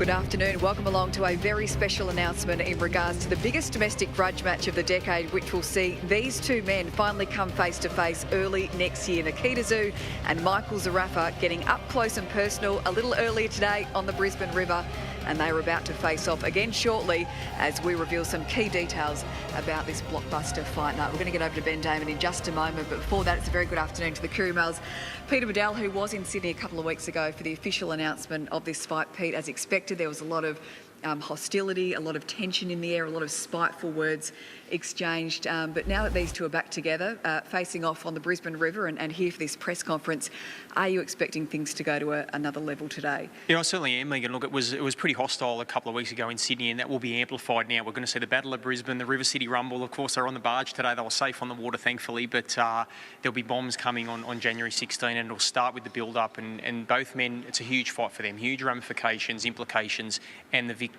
Good afternoon. Welcome along to a very special announcement in regards to the biggest domestic grudge match of the decade, which will see these two men finally come face to face early next year. Nikita Tszyu and Michael Zerafa getting up close and personal a little earlier today on the Brisbane River, and they are about to face off again shortly as we reveal some key details about this blockbuster fight night. We're going to get over to Ben Damon in just a moment, but before that, it's a very good afternoon to the Courier Mail's Peter Bedell, who was in Sydney a couple of weeks ago for the official announcement of this fight. Pete, as expected, there was a lot of hostility, a lot of tension in the air, a lot of spiteful words exchanged. But now that these two are back together, facing off on the Brisbane River and here for this press conference, are you expecting things to go to another level today? Yeah, I certainly am, Megan. Look, it was pretty hostile a couple of weeks ago in Sydney, and that will be amplified now. We're going to see the Battle of Brisbane, the River City Rumble. Of course, they're on the barge today. They were safe on the water, thankfully, but there'll be bombs coming on January 16, and it'll start with the build-up. And both men, it's a huge fight for them, huge ramifications, implications, and the victor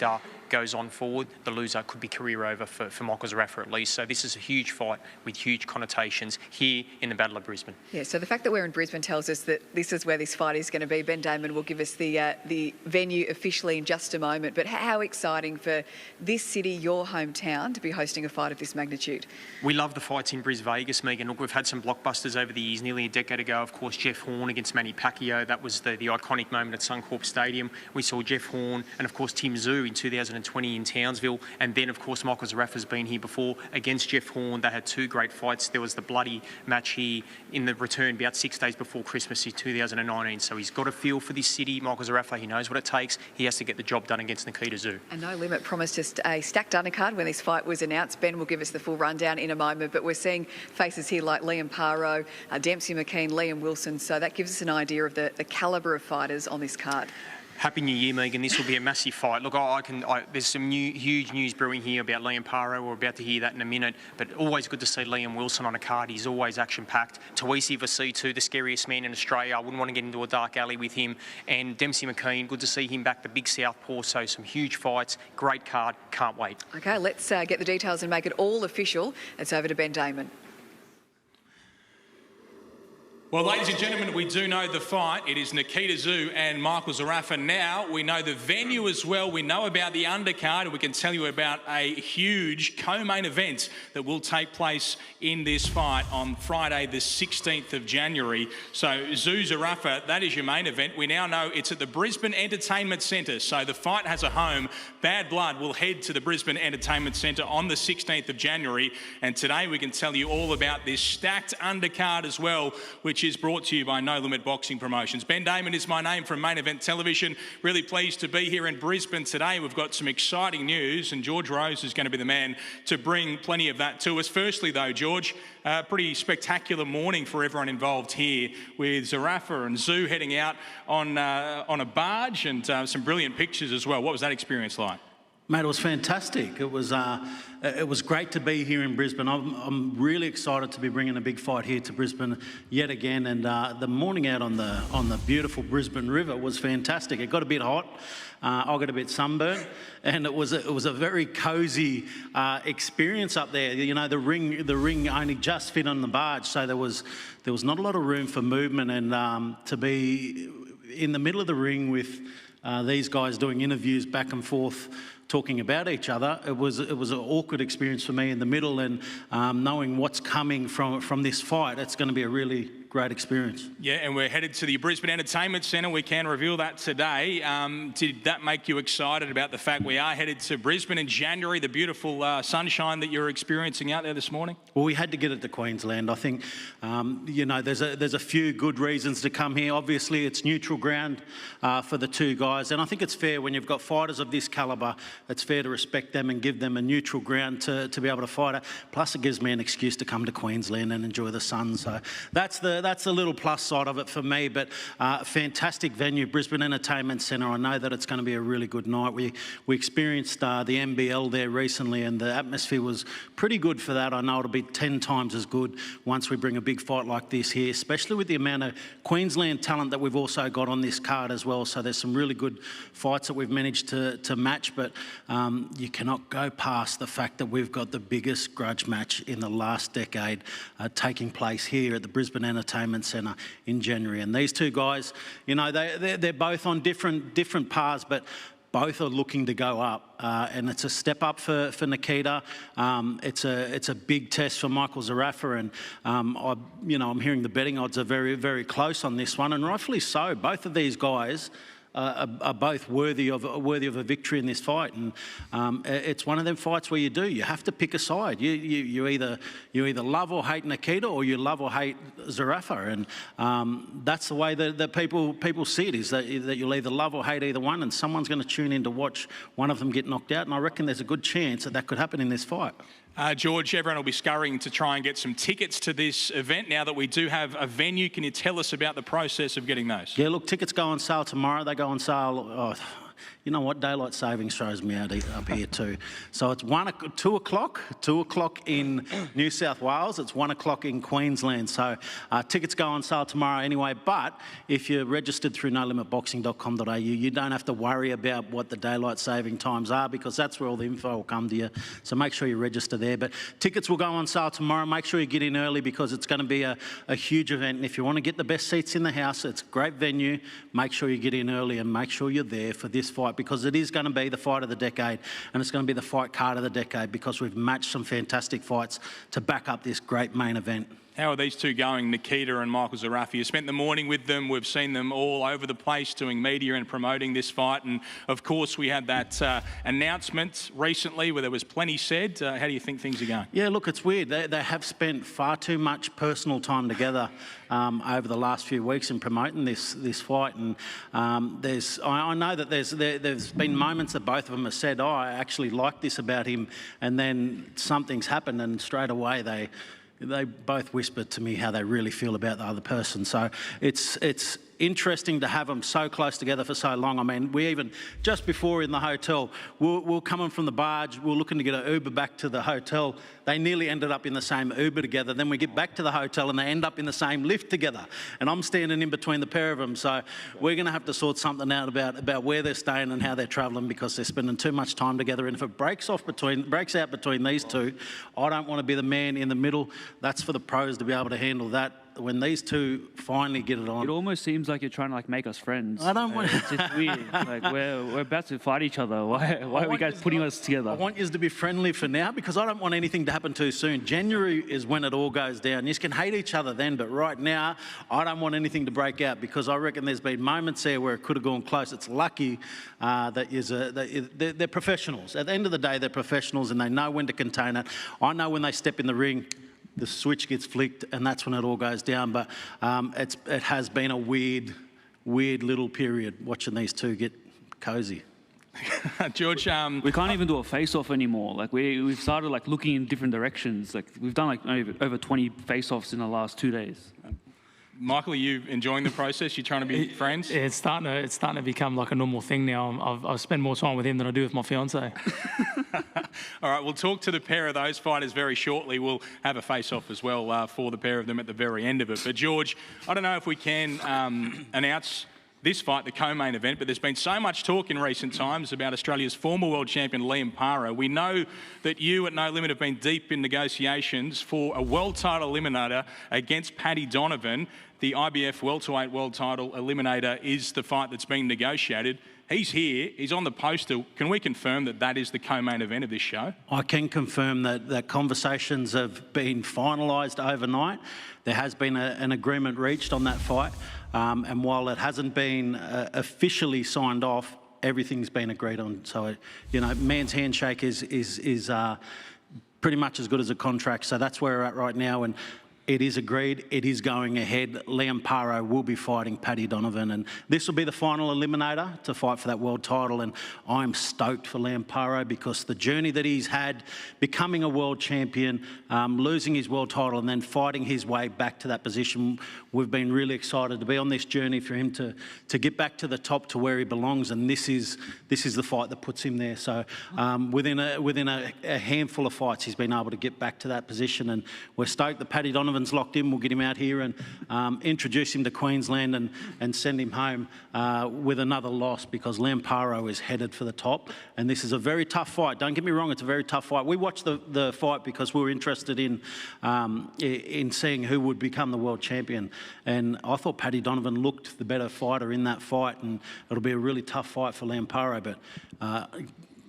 goes on forward. The loser could be career over for Michael Zerafa at least. So this is a huge fight with huge connotations here in the Battle of Brisbane. Yeah, so the fact that we're in Brisbane tells us that this is where this fight is going to be. Ben Damon will give us the venue officially in just a moment. But how exciting for this city, your hometown, to be hosting a fight of this magnitude. We love the fights in Bris Vegas, Megan. Look, we've had some blockbusters over the years. Nearly a decade ago, of course, Jeff Horn against Manny Pacquiao. That was the iconic moment at Suncorp Stadium. We saw Jeff Horn and, of course, Tim Tszyu in 2020 in Townsville. And then, of course, Michael Zerafa's been here before against Jeff Horn. They had two great fights. There was the bloody match here in the return about 6 days before Christmas in 2019. So he's got a feel for this city. Michael Zerafa, he knows what it takes. He has to get the job done against Nikita Tszyu. And No Limit promised us a stacked undercard when this fight was announced. Ben will give us the full rundown in a moment, but we're seeing faces here like Liam Paro, Dempsey McKean, Liam Wilson. So that gives us an idea of the calibre of fighters on this card. Happy New Year, Megan. This will be a massive fight. Look, there's some huge news brewing here about Liam Paro. We're about to hear that in a minute. But always good to see Liam Wilson on a card. He's always action-packed. Tawisi Vasitu, the scariest man in Australia. I wouldn't want to get into a dark alley with him. And Dempsey McKean, good to see him back, the big southpaw. So some huge fights. Great card. Can't wait. OK, let's get the details and make it all official. It's over to Ben Damon. Well, ladies and gentlemen, we do know the fight. It is Nikita Tszyu and Michael Zerafa. Now we know the venue as well. We know about the undercard, and we can tell you about a huge co-main event that will take place in this fight on Friday, the 16th of January. So Tszyu Zerafa, that is your main event. We now know it's at the Brisbane Entertainment Centre. So the fight has a home. Bad Blood will head to the Brisbane Entertainment Centre on the 16th of January. And today we can tell you all about this stacked undercard as well, which is brought to you by No Limit Boxing Promotions. Ben Damon is my name from Main Event Television. Really pleased to be here in Brisbane today. We've got some exciting news, and George Rose is going to be the man to bring plenty of that to us. Firstly, though, George, pretty spectacular morning for everyone involved here, with Zerafa and Tszyu heading out on a barge, and some brilliant pictures as well. What was that experience like? Mate, it was fantastic. It was great to be here in Brisbane. I'm really excited to be bringing a big fight here to Brisbane yet again. And the morning out on the beautiful Brisbane River was fantastic. It got a bit hot. I got a bit sunburned, and it was a very cosy experience up there. You know, the ring only just fit on the barge, so there was not a lot of room for movement. And to be in the middle of the ring with these guys doing interviews back and forth, talking about each other, it was an awkward experience for me in the middle, and knowing what's coming from this fight, it's going to be a really great experience. Yeah, and we're headed to the Brisbane Entertainment Centre. We can reveal that today. Did that make you excited about the fact we are headed to Brisbane in January, the beautiful sunshine that you're experiencing out there this morning? Well, we had to get it to Queensland. I think, you know, there's a few good reasons to come here. Obviously, it's neutral ground for the two guys, and I think it's fair when you've got fighters of this calibre. It's fair to respect them and give them a neutral ground to be able to fight it. Plus, it gives me an excuse to come to Queensland and enjoy the sun. So that's the little plus side of it for me. But fantastic venue, Brisbane Entertainment Centre. I know that it's going to be a really good night. We experienced the NBL there recently, and the atmosphere was pretty good for that. I know it'll be 10 times as good once we bring a big fight like this here, especially with the amount of Queensland talent that we've also got on this card as well. So there's some really good fights that we've managed to match, but you cannot go past the fact that we've got the biggest grudge match in the last decade taking place here at the Brisbane Entertainment Centre in January. And these two guys, you know, they're both on different paths, but both are looking to go up, and it's a step up for Nikita. It's a big test for Michael Zerafa, and I'm hearing the betting odds are very, very close on this one, and rightfully so. Both of these guys are both worthy of a victory in this fight, and it's one of them fights where you have to pick a side. You either love or hate Nikita, or you love or hate Zerafa, and that's the way that people see it, is that you'll either love or hate either one, and someone's going to tune in to watch one of them get knocked out, and I reckon there's a good chance that could happen in this fight. George, everyone will be scurrying to try and get some tickets to this event now that we do have a venue. Can you tell us about the process of getting those? Yeah, look, tickets go on sale tomorrow. They go on sale... you know what? Daylight savings throws me out up here too. So it's 2 o'clock in New South Wales. It's 1 o'clock in Queensland. So tickets go on sale tomorrow anyway. But if you're registered through nolimitboxing.com.au, you don't have to worry about what the daylight saving times are, because that's where all the info will come to you. So make sure you register there. But tickets will go on sale tomorrow. Make sure you get in early, because it's going to be a huge event. And if you want to get the best seats in the house, it's a great venue. Make sure you get in early, and make sure you're there for this fight, because it is going to be the fight of the decade, and it's going to be the fight card of the decade, because we've matched some fantastic fights to back up this great main event. How are these two going, Nikita and Michael Zerafa? You spent the morning with them. We've seen them all over the place doing media and promoting this fight. And, of course, we had that announcement recently where there was plenty said. How do you think things are going? Yeah, look, it's weird. They have spent far too much personal time together over the last few weeks in promoting this fight. And I know that there's been moments that both of them have said, I actually like this about him, and then something's happened, and straight away they both whispered to me how they really feel about the other person. So it's interesting to have them so close together for so long. I mean, we even, just before in the hotel, we're coming from the barge, we're looking to get an Uber back to the hotel. They nearly ended up in the same Uber together. Then we get back to the hotel and they end up in the same lift together. And I'm standing in between the pair of them. So we're going to have to sort something out about where they're staying and how they're travelling, because they're spending too much time together. And if it breaks out between these two, I don't want to be the man in the middle. That's for the pros to be able to handle that. When these two finally get it on, it almost seems like you're trying to make us friends. I don't want. It's just weird. We're about to fight each other. Why are you guys putting us together? I want you to be friendly for now, because I don't want anything to happen too soon. January is when it all goes down. You can hate each other then, but right now I don't want anything to break out, because I reckon there's been moments there where it could have gone close. It's lucky that they're professionals. At the end of the day, they're professionals and they know when to contain it. I know when they step in the ring, the switch gets flicked, and that's when it all goes down. But it has been a weird little period watching these two get cosy. George, we can't even do a face-off anymore. We've started looking in different directions. We've done over 20 face-offs in the last 2 days. Michael, are you enjoying the process? You're trying to be friends? It's starting to become like a normal thing now. I spend more time with him than I do with my fiance. All right, we'll talk to the pair of those fighters very shortly. We'll have a face-off as well for the pair of them at the very end of it. But George, I don't know if we can announce this fight, the co-main event, but there's been so much talk in recent times about Australia's former world champion Liam Paro. We know that you at No Limit have been deep in negotiations for a world title eliminator against Paddy Donovan. The IBF welterweight world title eliminator is the fight that's being negotiated. He's here, he's on the poster. Can we confirm that that is the co-main event of this show? I can confirm that conversations have been finalised overnight. There has been an agreement reached on that fight. And while it hasn't been officially signed off, everything's been agreed on. So, man's handshake is pretty much as good as a contract. So that's where we're at right now. And it is agreed. It is going ahead. Liam Paro will be fighting Paddy Donovan, and this will be the final eliminator to fight for that world title. And I'm stoked for Liam Paro, because the journey that he's had, becoming a world champion, losing his world title, and then fighting his way back to that position, we've been really excited to be on this journey for him to get back to the top, to where he belongs. And this is the fight that puts him there. So within a handful of fights, he's been able to get back to that position, and we're stoked that Paddy Donovan Donovan's locked in, we'll get him out here and introduce him to Queensland and send him home with another loss, because Lamparo is headed for the top. And this is a very tough fight. Don't get me wrong, it's a very tough fight. We watched the fight because we were interested in seeing who would become the world champion. And I thought Paddy Donovan looked the better fighter in that fight, and it'll be a really tough fight for Lamparo. But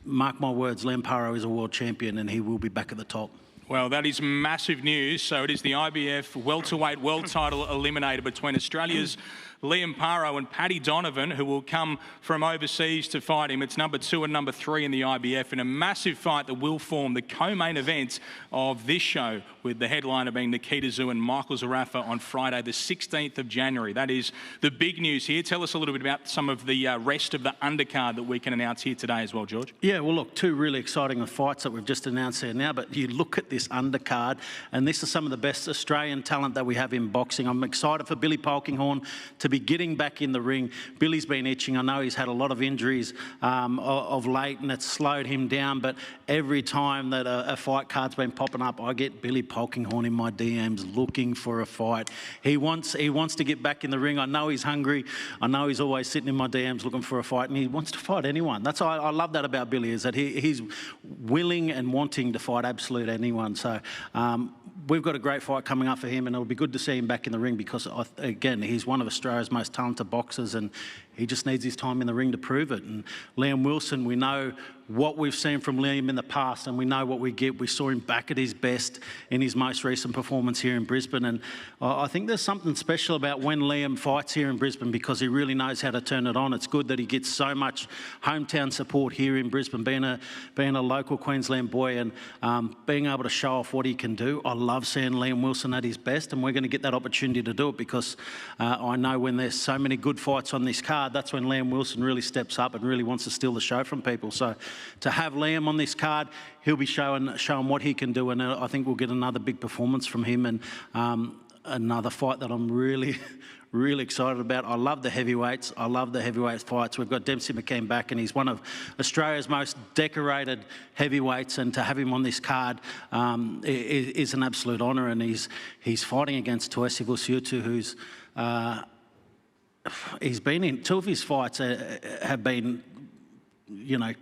mark my words, Lamparo is a world champion and he will be back at the top. Well, that is massive news. So it is the IBF welterweight world title eliminator between Australia's Liam Paro and Paddy Donovan, who will come from overseas to fight him. It's number 2 and number 3 in the IBF in a massive fight that will form the co-main event of this show, with the headliner being Nikita Tszyu and Michael Zerafa on Friday, the 16th of January. That is the big news here. Tell us a little bit about some of the rest of the undercard that we can announce here today as well, George. Yeah, well, look, 2 really exciting fights that we've just announced here now, but you look at this undercard, and this is some of the best Australian talent that we have in boxing. I'm excited for Billy Polkinghorne to be getting back in the ring. Billy's been itching. I know he's had a lot of injuries of late, and it's slowed him down, but every time that a fight card's been popping up, I get Billy Polkinghorne in my DMs looking for a fight. He wants to get back in the ring. I know he's hungry. I know he's always sitting in my DMs looking for a fight, and he wants to fight anyone. That's I love that about Billy, is that he's willing and wanting to fight absolute anyone. So we've got a great fight coming up for him, and it'll be good to see him back in the ring, because, again, he's one of Australia's most talented boxers, and he just needs his time in the ring to prove it. And Liam Wilson, we know what we've seen from Liam in the past, and we know what we get. We saw him back at his best in his most recent performance here in Brisbane, and I think there's something special about when Liam fights here in Brisbane, because he really knows how to turn it on. It's good that he gets so much hometown support here in Brisbane, being a local Queensland boy, and being able to show off what he can do. I love seeing Liam Wilson at his best, and we're going to get that opportunity to do it, because I know when there's so many good fights on this card, that's when Liam Wilson really steps up and really wants to steal the show from people. So to have Liam on this card, he'll be showing what he can do, and I think we'll get another big performance from him, and another fight that I'm really excited about. I love the heavyweights. I love the heavyweight fights. We've got Dempsey McKean back, and he's one of Australia's most decorated heavyweights, and to have him on this card is an absolute honour. And he's fighting against Tszyu Tszyu, who's he's been in 2 of his fights have been, you know,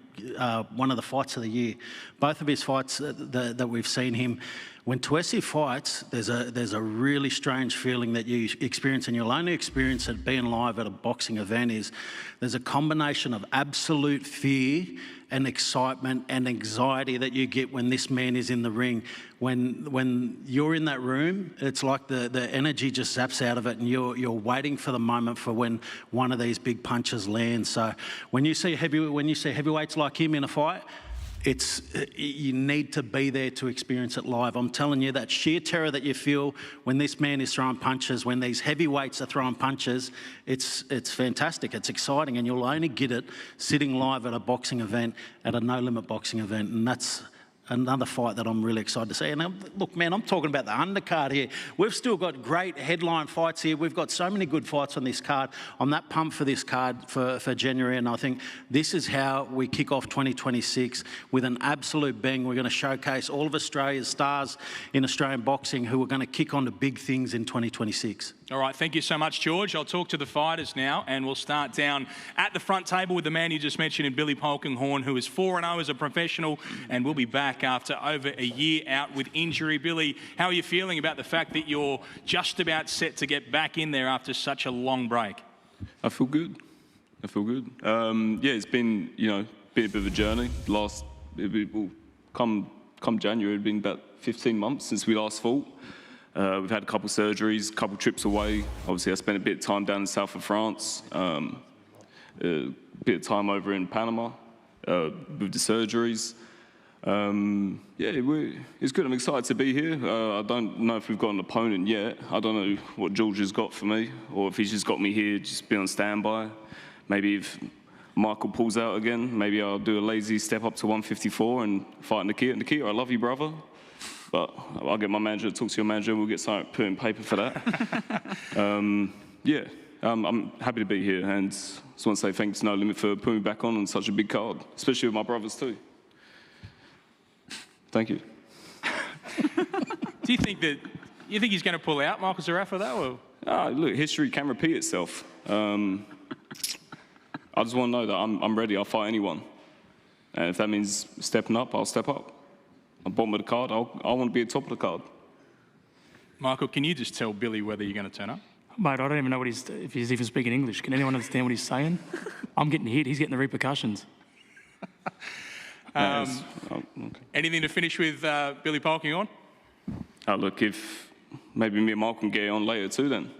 one of the fights of the year. Both of his fights that we've seen him. When Tszyu fights, there's a really strange feeling that you experience, and you'll only experience it being live at a boxing event. Is there's a combination of absolute fear and excitement and anxiety that you get when this man is in the ring. When you're in that room, it's like the energy just zaps out of it, and you're waiting for the moment for when one of these big punches lands. So when you see heavyweights like him in a fight, you need to be there to experience it live. I'm telling you, that sheer terror that you feel when this man is throwing punches, when these heavyweights are throwing punches, it's fantastic, it's exciting, and you'll only get it sitting live at a boxing event, at a no-limit boxing event, and that's another fight that I'm really excited to see. And look, man, I'm talking about the undercard here. We've still got great headline fights here. We've got so many good fights on this card. I'm that pumped for this card for January, and I think this is how we kick off 2026 with an absolute bang. We're going to showcase all of Australia's stars in Australian boxing who are going to kick on to big things in 2026. All right, thank you so much, George. I'll talk to the fighters now, and we'll start down at the front table with the man you just mentioned, in Billy Polkinghorne, who is 4-0 as a professional and will be back after over a year out with injury. Billy, how are you feeling about the fact that you're just about set to get back in there after such a long break? I feel good. Yeah, it's been, a bit of a journey. Come January, it's been about 15 months since we last fought. We've had a couple surgeries, a couple trips away. Obviously, I spent a bit of time down in the south of France, a bit of time over in Panama with the surgeries. It's good. I'm excited to be here. I don't know if we've got an opponent yet. I don't know what George has got for me, or if he's just got me here, just be on standby. Maybe if Michael pulls out again, maybe I'll do a lazy step up to 154 and fight Nikita. Nikita, I love you, brother. But I'll get my manager to talk to your manager, and we'll get something put in paper for that. I'm happy to be here, and just want to say thanks to No Limit for putting me back on such a big card, especially with my brothers too. Thank you. Do you think that, You think he's going to pull out, Michael Zerafa, though? Or? Look, history can repeat itself. I just want to know that I'm ready. I'll fight anyone. And if that means stepping up, I'll step up. I'm bottom of the card. I want to be at top of the card. Michael, can you just tell Billy whether you're going to turn up? Mate, I don't even know if he's even speaking English. Can anyone understand what he's saying? I'm getting hit. He's getting the repercussions. Okay. Anything to finish with Billy Polking on? Look, if maybe me and Mark can get on later too then.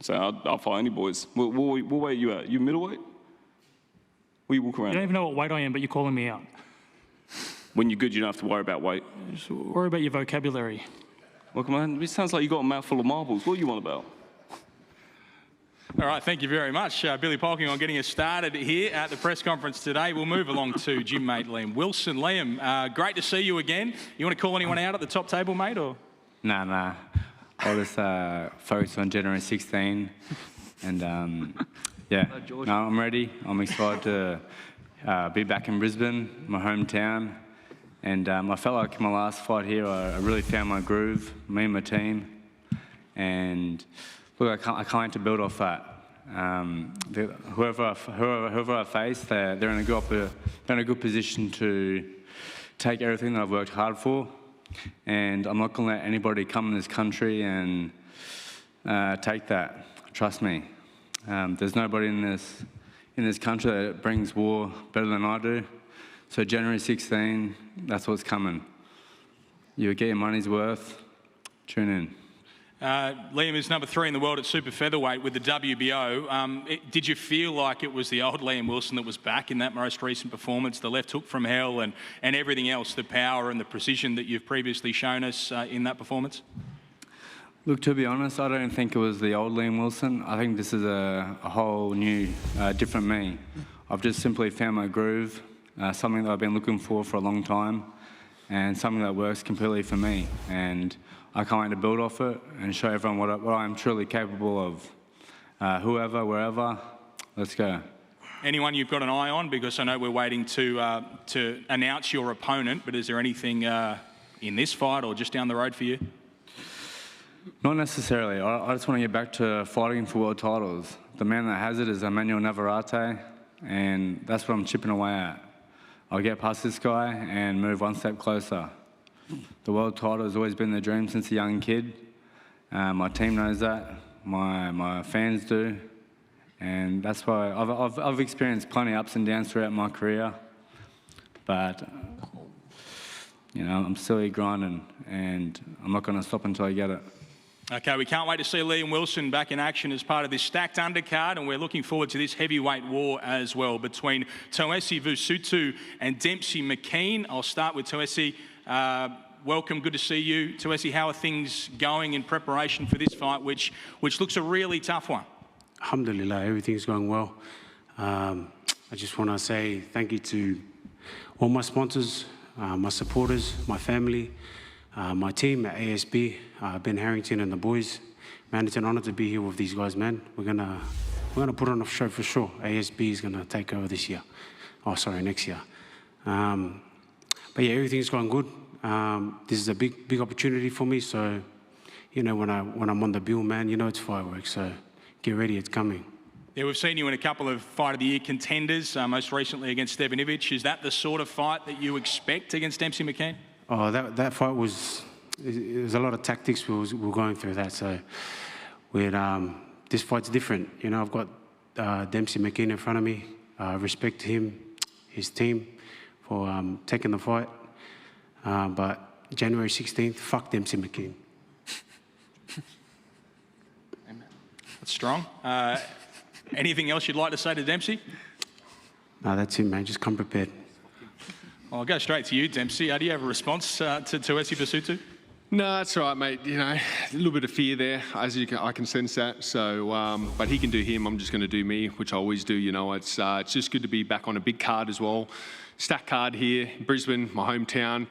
So I'll fight any boys. What weight are you at? You middleweight? What you walk around? You don't even know what weight I am, but you're calling me out. When you're good, you don't have to worry about weight. Just worry about your vocabulary. Look, man, it sounds like you got a mouthful of marbles. What are you on about? All right, thank you very much, Billy Polking, on getting us started here at the press conference today. We'll move along to gym mate Liam Wilson. Liam, great to see you again. You want to call anyone out at the top table, mate, or? Nah. I'll just focus on January 16. And yeah, no, I'm ready. I'm excited to be back in Brisbane, my hometown. And I felt like in my last fight here, I really found my groove, me and my team. And look, I can't wait to build off that. Whoever I face, they're in a good position to take everything that I've worked hard for. And I'm not going to let anybody come in this country and take that. Trust me. There's nobody in this country that brings war better than I do. So January 16, that's what's coming. You'll get your money's worth. Tune in. Liam is number 3 in the world at super featherweight with the WBO. Did you feel like it was the old Liam Wilson that was back in that most recent performance, the left hook from hell and everything else, the power and the precision that you've previously shown us in that performance? Look, to be honest, I don't think it was the old Liam Wilson. I think this is a whole new, different me. I've just simply found my groove, something that I've been looking for a long time, and something that works completely for me. And I can't wait to build off it and show everyone what I'm truly capable of. Whoever, wherever, let's go. Anyone you've got an eye on? Because I know we're waiting to announce your opponent, but is there anything in this fight or just down the road for you? Not necessarily. I just want to get back to fighting for world titles. The man that has it is Emmanuel Navarrete, and that's what I'm chipping away at. I'll get past this guy and move one step closer. The world title has always been the dream since a young kid. My team knows that. My fans do. And that's why I've experienced plenty of ups and downs throughout my career. But, you know, I'm still here grinding, and I'm not going to stop until I get it. Okay, we can't wait to see Liam Wilson back in action as part of this stacked undercard, and we're looking forward to this heavyweight war as well between Tszyu Vusuttu and Dempsey McKean. I'll start with Tszyu. Welcome, good to see you. Tszyu, how are things going in preparation for this fight, which looks a really tough one? Alhamdulillah, everything's going well. I just want to say thank you to all my sponsors, my supporters, my family, my team at ASB, Ben Harrington and the boys. Man, it's an honour to be here with these guys, man. We're gonna put on a show for sure. ASB is gonna take over this year. Oh, sorry, next year. But yeah, everything's going good. This is a big opportunity for me. So, you know, when I'm on the bill, man, you know it's fireworks. So get ready, it's coming. Yeah, we've seen you in a couple of Fight of the Year contenders, most recently against Stevanovic. Is that the sort of fight that you expect against Dempsey McKean? Oh, that fight was a lot of tactics. We were going through that. So this fight's different. You know, I've got Dempsey McKean in front of me. Respect him, his team for taking the fight. But January 16th, fuck Dempsey McKean. That's strong. Anything else you'd like to say to Dempsey? No, that's it, man. Just come prepared. I'll go straight to you, Dempsey. Do you have a response to Tszyu Vusuttu? No, that's all right, mate. You know, a little bit of fear there, I can sense that. So, but he can do him. I'm just going to do me, which I always do. You know, it's just good to be back on a big card as well. Stack card here, Brisbane, my hometown.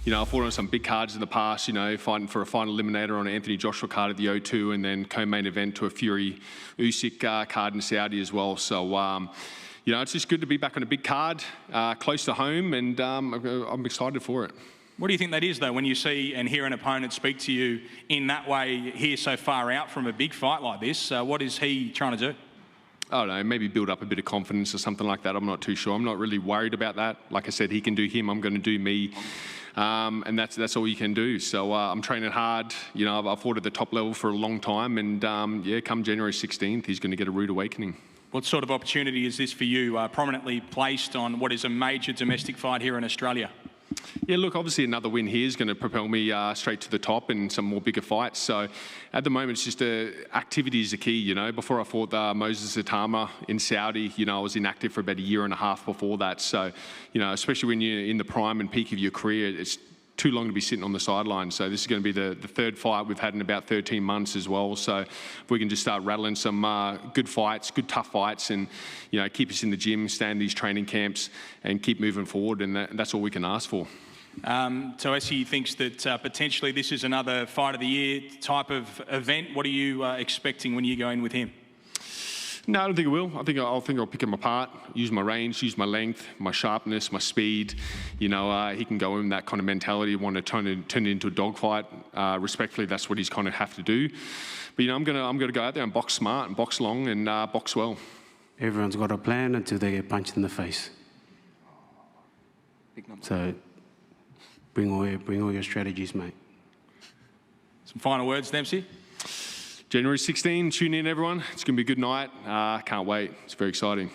You know, I've fought on some big cards in the past, you know, fighting for a final eliminator on an Anthony Joshua card at the O2 and then co-main event to a Fury Usyk card in Saudi as well. So, you know, it's just good to be back on a big card, close to home, and I'm excited for it. What do you think that is, though, when you see and hear an opponent speak to you in that way here so far out from a big fight like this? What is he trying to do? I don't know, maybe build up a bit of confidence or something like that. I'm not too sure. I'm not really worried about that. Like I said, he can do him, I'm going to do me. And that's all you can do. So I'm training hard. You know, I've fought at the top level for a long time. And yeah, come January 16th, he's going to get a rude awakening. What sort of opportunity is this for you, prominently placed on what is a major domestic fight here in Australia? Yeah, look, obviously another win here is going to propel me straight to the top and some more bigger fights. So at the moment, it's just activity is the key, you know. Before I fought Moses Atama in Saudi, you know, I was inactive for about a year and a half before that. So, you know, especially when you're in the prime and peak of your career, it's too long to be sitting on the sidelines. So this is going to be the third fight we've had in about 13 months as well. So if we can just start rattling some good fights, good tough fights, and you know, keep us in the gym, stay in these training camps, and keep moving forward, and that's all we can ask for. So Essie thinks that potentially this is another fight of the year type of event. What are you expecting when you go in with him? No, I don't think it will. I think I'll pick him apart, use my range, use my length, my sharpness, my speed. You know, he can go in that kind of mentality, want to turn it into a dogfight. Respectfully, that's what he's kind of have to do. But you know, I'm gonna go out there and box smart and box long and box well. Everyone's got a plan until they get punched in the face. So bring all your strategies, mate. Some final words, Dempsey? January 16, tune in, everyone. It's going to be a good night. Can't wait. It's very exciting.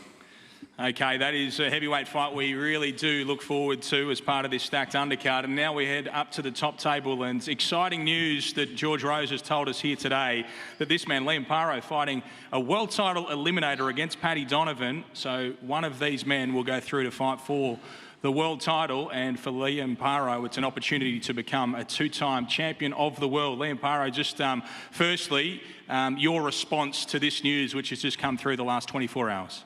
Okay, that is a heavyweight fight we really do look forward to as part of this stacked undercard. And now we head up to the top table, and exciting news that George Rose has told us here today, that this man, Liam Paro, fighting a world title eliminator against Paddy Donovan. So one of these men will go through to fight for the world title, and for Liam Paro, it's an opportunity to become a two-time champion of the world. Liam Paro, just firstly, your response to this news, which has just come through the last 24 hours.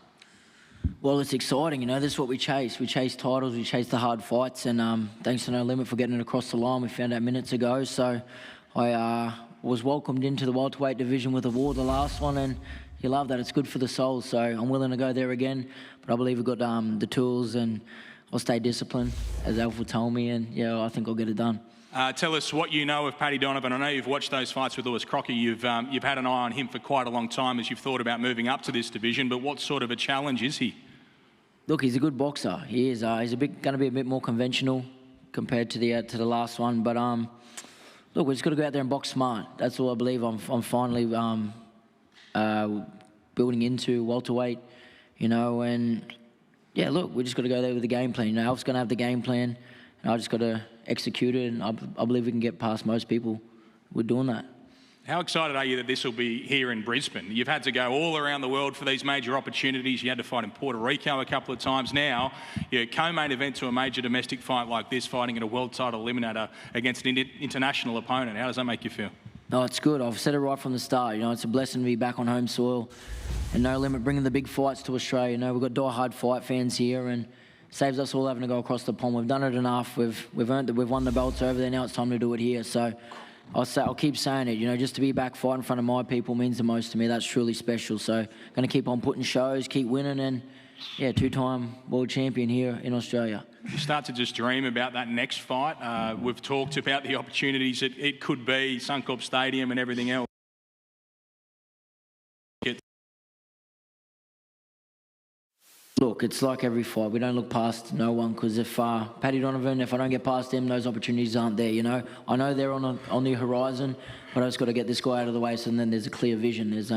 Well, it's exciting, you know, this is what we chase. We chase titles, we chase the hard fights, and thanks to No Limit for getting it across the line. We found out minutes ago, so I was welcomed into the welterweight division with award, the last one, and you love that. It's good for the soul, so I'm willing to go there again, but I believe we've got the tools, and I'll stay disciplined, as Alpha told me, and yeah, I think I'll get it done. Tell us what you know of Paddy Donovan. I know you've watched those fights with Lewis Crocker. You've had an eye on him for quite a long time as you've thought about moving up to this division, but what sort of a challenge is he? Look, he's a good boxer. He is. He's going to be a bit more conventional compared to the last one, but look, we just got to go out there and box smart. That's all I believe. I'm finally building into welterweight, you know, and yeah, look, we just got to go there with the game plan. You know, Alf's going to have the game plan, and I just got to execute it, and I believe we can get past most people. We're doing that. How excited are you that this will be here in Brisbane? You've had to go all around the world for these major opportunities. You had to fight in Puerto Rico a couple of times now. You're a co-main event to a major domestic fight like this, fighting in a world title eliminator against an international opponent. How does that make you feel? No, it's good. I've said it right from the start. You know, it's a blessing to be back on home soil, and No Limit bringing the big fights to Australia. You know, we've got die-hard fight fans here, and saves us all having to go across the pond. We've done it enough. We've won the belts over there. Now it's time to do it here. So I'll keep saying it. You know, just to be back fighting in front of my people means the most to me. That's truly special. So going to keep on putting shows, keep winning, and yeah, two-time world champion here in Australia. You start to just dream about that next fight. We've talked about the opportunities it could be, Suncorp Stadium and everything else. Look, it's like every fight. We don't look past no one, because if Paddy Donovan, if I don't get past him, those opportunities aren't there, you know. I know they're on the horizon, but I just got to get this guy out of the way, so then there's a clear vision. There's,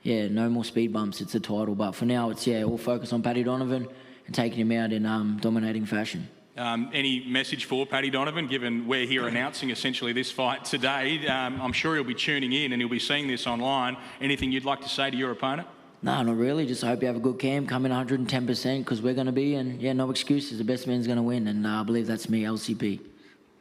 yeah, no more speed bumps. It's a title. But for now, it's, yeah, all focus on Paddy Donovan and taking him out in dominating fashion. Any message for Paddy Donovan, given we're here announcing essentially this fight today? I'm sure he'll be tuning in and he'll be seeing this online. Anything you'd like to say to your opponent? No, not really. Just hope you have a good camp. Come in 110%, because we're going to be, and yeah, no excuses. The best man's going to win, and I believe that's me, LCP.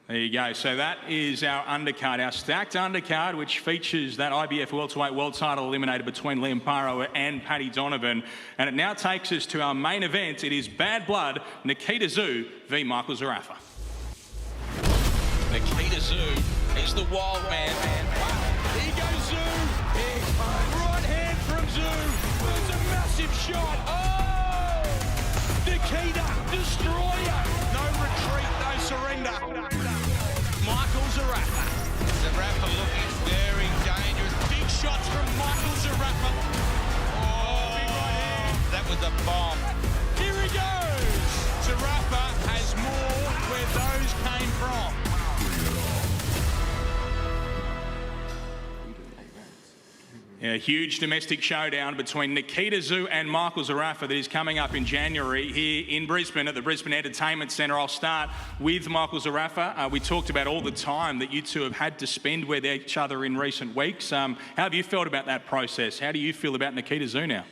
There you go. So that is our undercard, our stacked undercard, which features that IBF welterweight world title eliminator between Liam Paro and Paddy Donovan. And it now takes us to our main event. It is Bad Blood, Nikita Tszyu v Michael Zerafa. Nikita Tszyu is the wild man. Here goes Tszyu. Right hand from Tszyu. There's a massive shot. Oh! Nikita, destroyer. No retreat, no surrender. A huge domestic showdown between Nikita Tszyu and Michael Zerafa that is coming up in January here in Brisbane at the Brisbane Entertainment Centre. I'll start with Michael Zerafa. We talked about all the time that you two have had to spend with each other in recent weeks. How have you felt about that process? How do you feel about Nikita Tszyu now?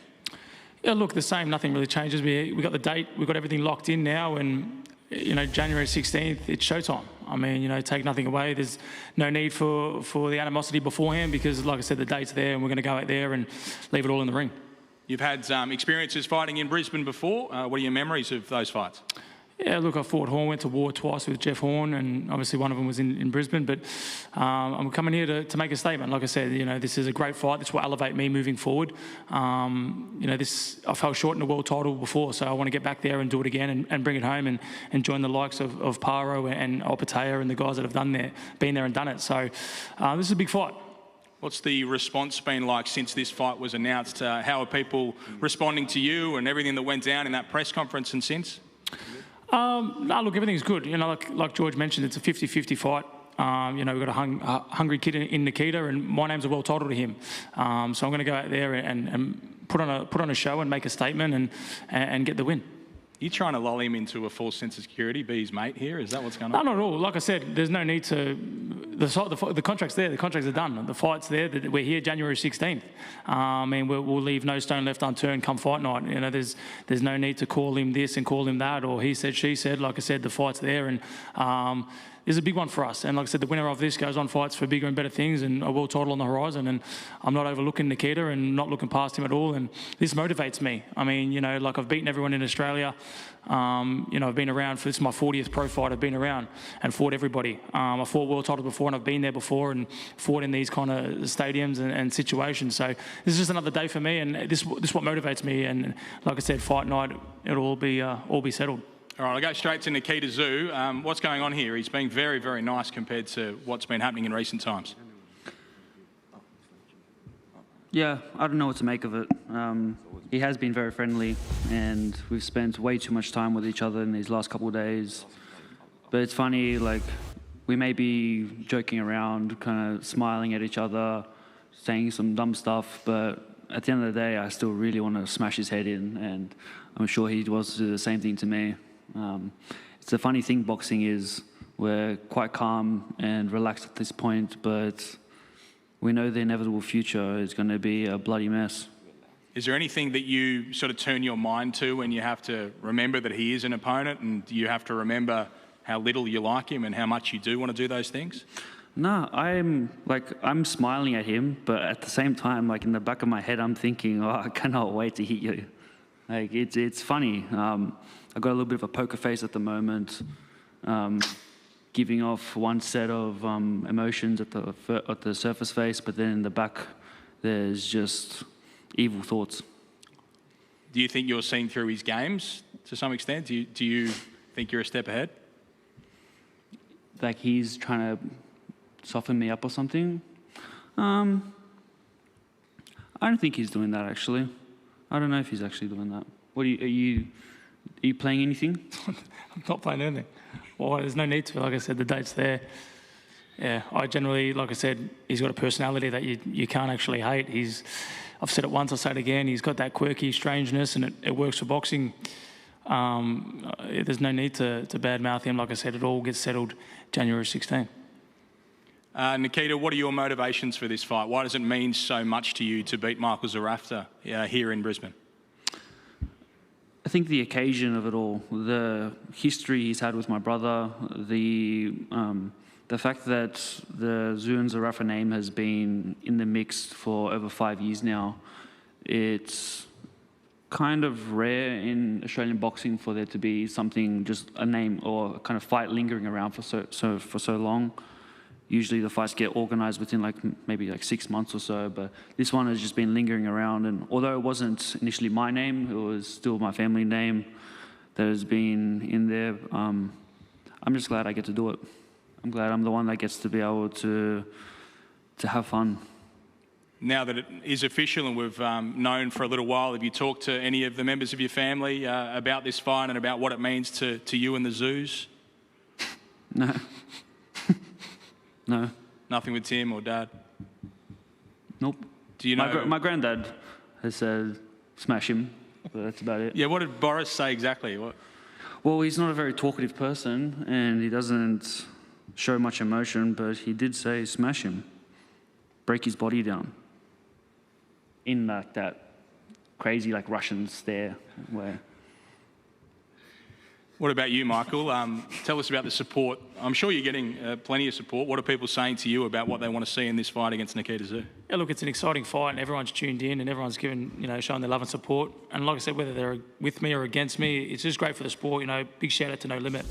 Yeah, look, the same. Nothing really changes. We got the date. We've got everything locked in now, and January 16th, it's showtime. I mean, take nothing away. There's no need for the animosity beforehand because, like I said, the date's there and we're going to go out there and leave it all in the ring. You've had experiences fighting in Brisbane before. What are your memories of those fights? Yeah, look, I fought Horn, went to war twice with Jeff Horn, and obviously one of them was in Brisbane. But I'm coming here to make a statement. Like I said, this is a great fight. This will elevate me moving forward. I fell short in the world title before, so I want to get back there and do it again and bring it home and join the likes of Paro and Opatea and the guys that have been there and done it. So this is a big fight. What's the response been like since this fight was announced? How are people responding to you and everything that went down in that press conference and since? No, look, everything's good. Like George mentioned, it's a 50-50 fight. We've got a hungry kid in Nikita, and my name's a world title to him. So I'm going to go out there and put on a show and make a statement and get the win. You trying to lull him into a false sense of security, be his mate here? Is that what's going on? No, not at all. Like I said, there's no need to. The contract's there. The contracts are done. The fight's there. We're here January 16th. We'll leave no stone left unturned come fight night. There's no need to call him this and call him that or he said, she said. Like I said, the fight's there and. This is a big one for us. And like I said, the winner of this goes on fights for bigger and better things and a world title on the horizon. And I'm not overlooking Nikita and not looking past him at all. And this motivates me. I mean, I've beaten everyone in Australia. I've been around this is my 40th pro fight. I've been around and fought everybody. I fought world titles before and I've been there before and fought in these kind of stadiums and situations. So this is just another day for me. And this is what motivates me. And like I said, fight night, it'll all be settled. All right, I'll go straight to Nikita Tszyu. What's going on here? He's been very, very nice compared to what's been happening in recent times. Yeah, I don't know what to make of it. He has been very friendly, and we've spent way too much time with each other in these last couple of days. But it's funny, we may be joking around, kind of smiling at each other, saying some dumb stuff, but at the end of the day, I still really want to smash his head in, and I'm sure he wants to do the same thing to me. It's the funny thing, boxing is we're quite calm and relaxed at this point, but we know the inevitable future is going to be a bloody mess. Is there anything that you sort of turn your mind to when you have to remember that he is an opponent and you have to remember how little you like him and how much you do want to do those things? No, I'm smiling at him, but at the same time, in the back of my head, I'm thinking, I cannot wait to hit you. It's funny. I've got a little bit of a poker face at the moment, giving off one set of emotions at the surface face, but then in the back, there's just evil thoughts. Do you think you're seeing through his games to some extent? Do you think you're a step ahead? He's trying to soften me up or something? I don't think he's doing that, actually. I don't know if he's actually doing that. Are you playing anything? I'm not playing anything. Well, there's no need to. Like I said, the date's there. Yeah, I generally, like I said, he's got a personality that you can't actually hate. I've said it once, I'll say it again, he's got that quirky strangeness and it works for boxing. There's no need to badmouth him. Like I said, it all gets settled January 16th. Nikita, what are your motivations for this fight? Why does it mean so much to you to beat Michael Zerafa here in Brisbane? I think the occasion of it all, the history he's had with my brother, the fact that the Tszyu and Zerafa name has been in the mix for over 5 years now, it's kind of rare in Australian boxing for there to be something, just a name or a kind of fight lingering around for so long. Usually the fights get organised within maybe 6 months or so, but this one has just been lingering around. And although it wasn't initially my name, it was still my family name that has been in there. I'm just glad I get to do it. I'm glad I'm the one that gets to be able to have fun. Now that it is official and we've known for a little while, have you talked to any of the members of your family about this fight and about what it means to you and the Tszyus? No. No. Nothing with Tim or Dad? Nope. Do you know? My granddad has said smash him, but that's about it. Yeah, what did Boris say exactly? What? Well, he's not a very talkative person, and he doesn't show much emotion, but he did say smash him, break his body down. In like that crazy like Russian stare where... What about you, Michael? Tell us about the support. I'm sure you're getting plenty of support. What are people saying to you about what they want to see in this fight against Nikita Tszyu? Yeah, look, it's an exciting fight, and everyone's tuned in, and everyone's showing their love and support. And like I said, whether they're with me or against me, it's just great for the sport. Big shout out to No Limit.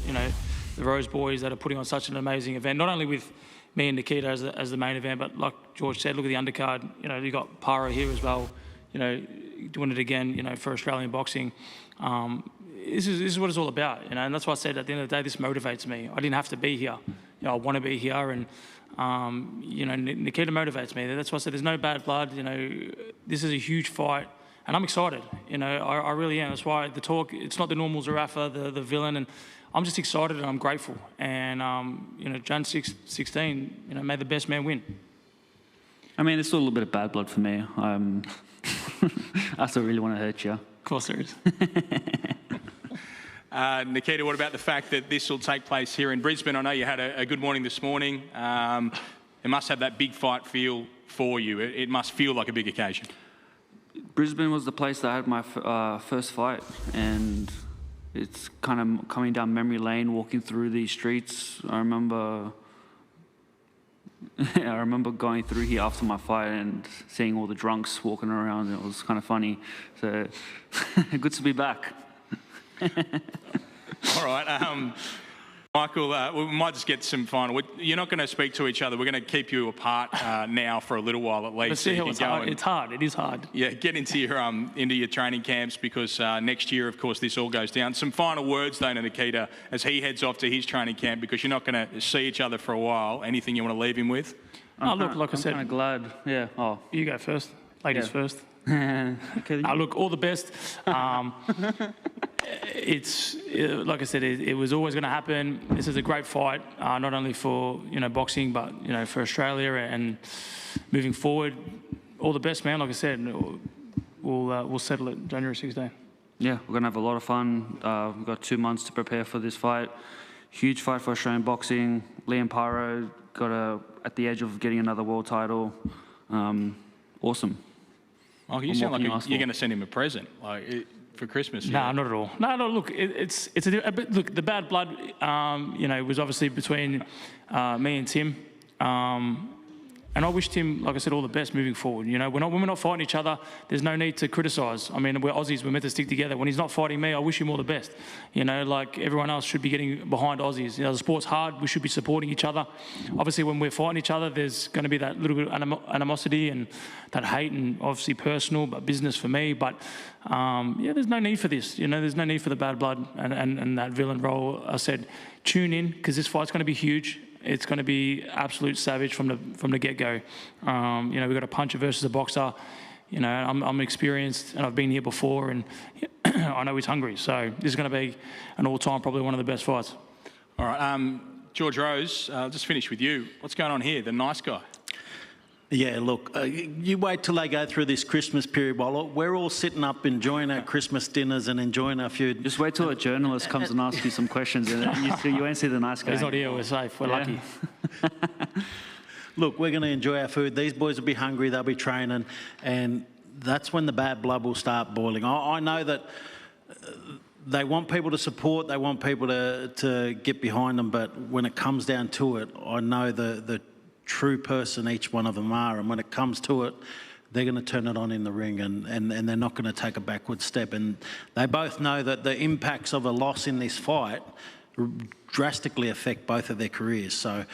The Rose Boys that are putting on such an amazing event, not only with me and Nikita as the main event, but like George said, look at the undercard. You got Para here as well. Doing it again. For Australian boxing. This is what it's all about, and that's why I said at the end of the day, this motivates me. I didn't have to be here. I want to be here, and Nikita motivates me. That's why I said there's no bad blood. This is a huge fight, and I'm excited. I really am. That's why the talk. It's not the normal Zerafa, the villain, and I'm just excited and I'm grateful. And Jan 16, may the best man win. I mean, there's still a little bit of bad blood for me. I still really want to hurt you. Of course there is. Nikita, what about the fact that this will take place here in Brisbane? I know you had a good morning this morning. It must have that big fight feel for you. It must feel like a big occasion. Brisbane was the place that I had my first fight, and it's kind of coming down memory lane, walking through these streets. I remember going through here after my fight and seeing all the drunks walking around. It was kind of funny. So good to be back. All right. Michael, we might just get some final. You're not going to speak to each other. We're going to keep you apart now for a little while at least. But see how it's hard. It's hard. It is hard. Yeah, get into your training camps because next year, of course, this all goes down. Some final words, though, to Nikita, as he heads off to his training camp because you're not going to see each other for a while. Anything you want to leave him with? Look, like I said, I'm kind of glad. Yeah. Oh, you go first. Ladies first. Okay. Look, all the best. It's like I said, it was always going to happen. This is a great fight, not only for boxing, but for Australia and moving forward. All the best, man. Like I said, we'll settle it January 16th. Yeah, we're gonna have a lot of fun. We've got 2 months to prepare for this fight. Huge fight for Australian boxing. Liam Paro got at the edge of getting another world title. Awesome. Oh, you sound like you're going to send him a present, for Christmas. No, not at all. No. Look, look, the bad blood, was obviously between me and Tim, and I wish Tim, like I said, all the best moving forward. When we're not fighting each other, there's no need to criticise. I mean, we're Aussies. We're meant to stick together. When he's not fighting me, I wish him all the best. Like everyone else should be getting behind Aussies. The sport's hard. We should be supporting each other. Obviously, when we're fighting each other, there's going to be that little bit of animosity and that hate, and obviously personal, but business for me. But there's no need for this. There's no need for the bad blood and that villain role. I said, tune in because this fight's going to be huge. It's going to be absolute savage from the get-go. We've got a puncher versus a boxer. I'm experienced and I've been here before, and I know he's hungry. So this is going to be an all-time, probably one of the best fights. All right, George Rose, I'll just finish with you. What's going on here? The nice guy. Yeah, look, you wait till they go through this Christmas period while we're all sitting up enjoying our Christmas dinners and enjoying our food. Just wait till a journalist comes and asks you some questions and you won't see the nice guy. He's not here, we're safe, we're lucky. Look, we're going to enjoy our food. These boys will be hungry, they'll be training, and that's when the bad blood will start boiling. I know that they want people to support, they want people to get behind them, but when it comes down to it, I know the true person each one of them are, and when it comes to it, they're going to turn it on in the ring, and they're not going to take a backward step. And they both know that the impacts of a loss in this fight drastically affect both of their careers. So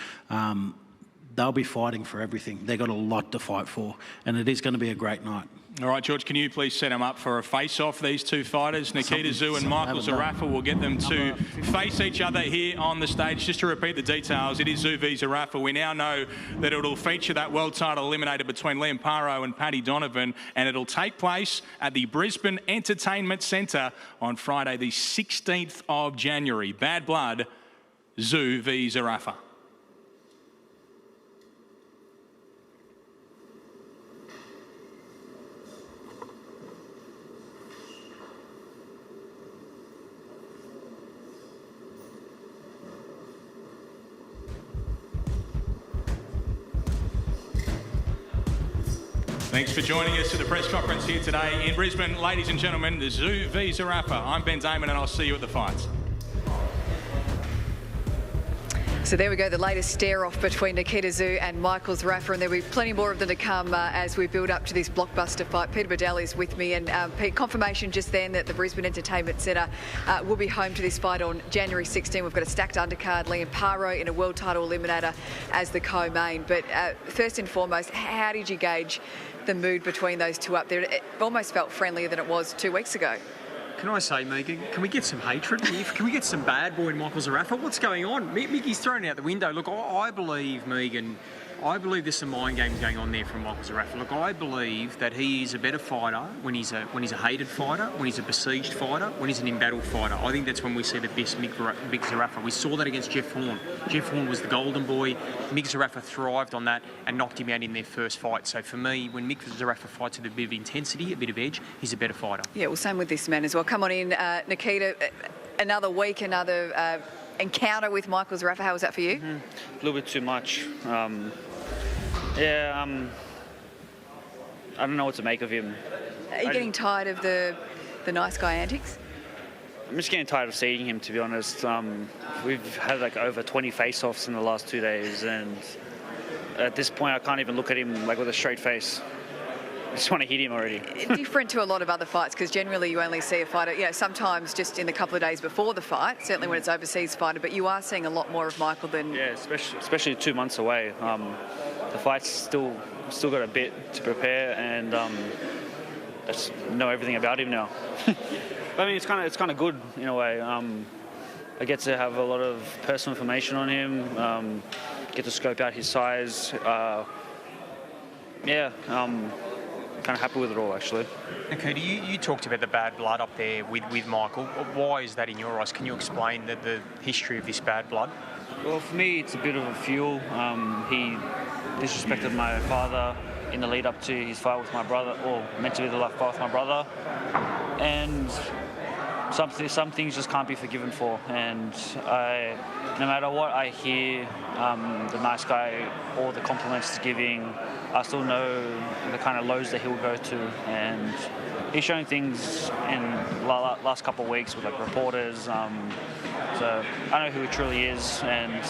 they'll be fighting for everything. They've got a lot to fight for, and it is going to be a great night. All right, George, can you please set them up for a face-off, these two fighters? Nikita Tszyu and Michael Zerafa will get them to face each other here on the stage. Just to repeat the details, it is Tszyu v Zerafa. We now know that it'll feature that world title eliminator between Liam Paro and Paddy Donovan, and it'll take place at the Brisbane Entertainment Centre on Friday, the 16th of January. Bad blood, Tszyu v Zerafa. Thanks for joining us at the press conference here today in Brisbane. Ladies and gentlemen, the Tszyu v Zerafa. I'm Ben Damon and I'll see you at the fights. So there we go, the latest stare-off between Nikita Tszyu and Michael Zerafa, and there'll be plenty more of them to come as we build up to this blockbuster fight. Peter Bedell is with me, and Pete, confirmation just then that the Brisbane Entertainment Centre will be home to this fight on January 16. We've got a stacked undercard, Liam Paro in a world title eliminator as the co-main. But first and foremost, how did you gauge the mood between those two up there? It almost felt friendlier than it was 2 weeks ago. Can I say, Megan, can we get some hatred here? Can we get some bad boy in Michael Zerafa? What's going on? Mickey's thrown out the window. Look, I believe, Megan, there's some mind games going on there from Michael Zerafa. Look, I believe that he is a better fighter when he's a hated fighter, when he's a besieged fighter, when he's an embattled fighter. I think that's when we see the best Mick Zerafa. We saw that against Jeff Horn. Jeff Horn was the golden boy. Mick Zerafa thrived on that and knocked him out in their first fight. So for me, when Mick Zerafa fights with a bit of intensity, a bit of edge, he's a better fighter. Yeah, well, same with this man as well. Come on in, Nikita. Another week, another encounter with Michael Zerafa. How was that for you? A little bit too much. I don't know what to make of him. Are you getting tired of the nice guy antics? I'm just getting tired of seeing him, to be honest. We've had like over 20 face-offs in the last 2 days, and at this point I can't even look at him like with a straight face. I just want to hit him already. Different to a lot of other fights, because generally you only see a fighter, sometimes just in the couple of days before the fight, certainly when it's overseas fighter, but you are seeing a lot more of Michael than... Yeah, especially 2 months away. The fight's still got a bit to prepare, and I just know everything about him now. I mean, it's kind of good in a way. I get to have a lot of personal information on him, get to scope out his size. Kind of happy with it all, actually. Okay, you talked about the bad blood up there with Michael. Why is that in your eyes? Can you explain the history of this bad blood? Well, for me, it's a bit of a fuel. He disrespected my father in the lead up to his fight with my brother, or meant to be the fight with my brother. And some things just can't be forgiven for. And no matter what I hear, the nice guy, all the compliments he's giving, I still know the kind of lows that he'll go to. And he's showing things in the last couple of weeks with like reporters. So I know who he truly is, and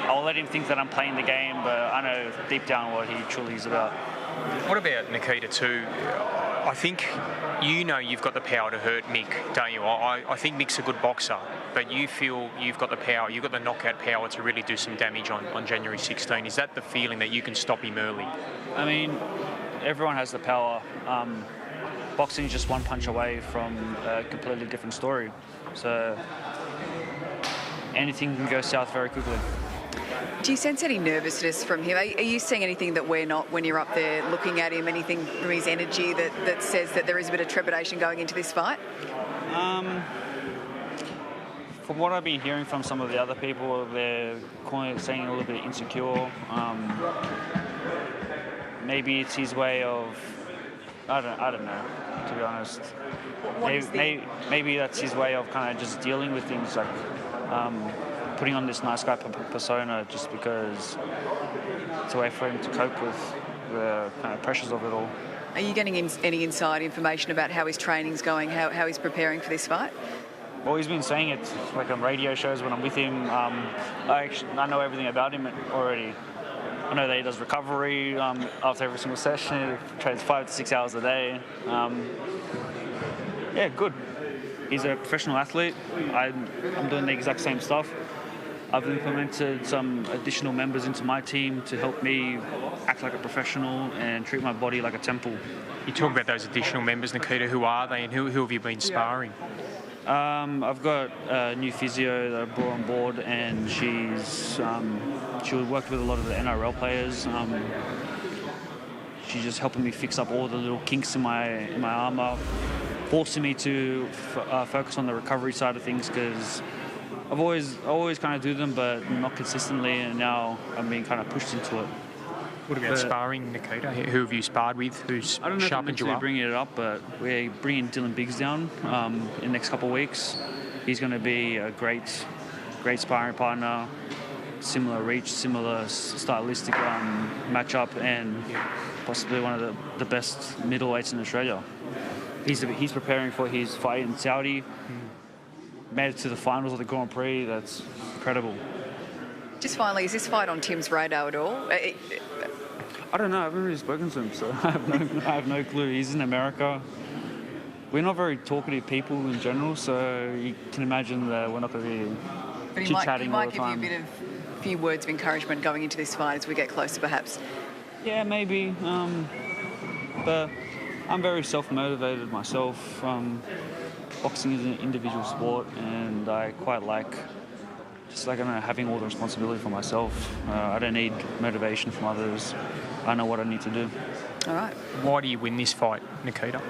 I'll let him think that I'm playing the game, but I know deep down what he truly is about. What about Nikita too? I think you've got the power to hurt Mick, don't you? I think Mick's a good boxer, but you feel you've got the power, you've got the knockout power to really do some damage on January 16. Is that the feeling that you can stop him early? I mean, everyone has the power. Boxing is just one punch away from a completely different story. So anything can go south very quickly. Do you sense any nervousness from him? Are you seeing anything that we're not when you're up there looking at him, anything from his energy that says that there is a bit of trepidation going into this fight? From what I've been hearing from some of the other people, they're saying a little bit insecure. Maybe it's his way of... I don't know, to be honest. Maybe that's his way of kind of just dealing with things, like putting on this nice guy persona just because it's a way for him to cope with the kind of pressures of it all. Are you getting any inside information about how his training's going, how he's preparing for this fight? Well, he's been saying it like on radio shows when I'm with him. I know everything about him already. I know that he does recovery after every single session. He trains 5 to 6 hours a day. Yeah, good. He's a professional athlete. I'm doing the exact same stuff. I've implemented some additional members into my team to help me act like a professional and treat my body like a temple. You talk about those additional members, Nikita. Who are they and who have you been sparring? I've got a new physio that I brought on board, and she worked with a lot of the NRL players. She's just helping me fix up all the little kinks in my armour, forcing me to focus on the recovery side of things, because I've always kind of do them, but not consistently, and now I'm being kind of pushed into it. What about sparring, Nikita? Who have you sparred with? Who's I don't know sharpened if I'm you up? bringing it up, but we're bringing Dylan Biggs down in the next couple of weeks. He's going to be a great sparring partner. similar reach, similar stylistic matchup, and possibly one of the best middleweights in Australia. He's preparing for his fight in Saudi. Made it to the finals of the Grand Prix. That's incredible. Just finally, is this fight on Tim's radar at all? I don't know. I haven't really spoken to him, so I have no clue. He's in America. We're not very talkative people in general, so you can imagine that we're not going to be chit-chatting all the time. He might give you a few words of encouragement going into this fight as we get closer, perhaps. Yeah, maybe. But I'm very self-motivated myself. Boxing is an individual sport, and I quite like having all the responsibility for myself. I don't need motivation from others. I know what I need to do. All right. Why do you win this fight, Nikita?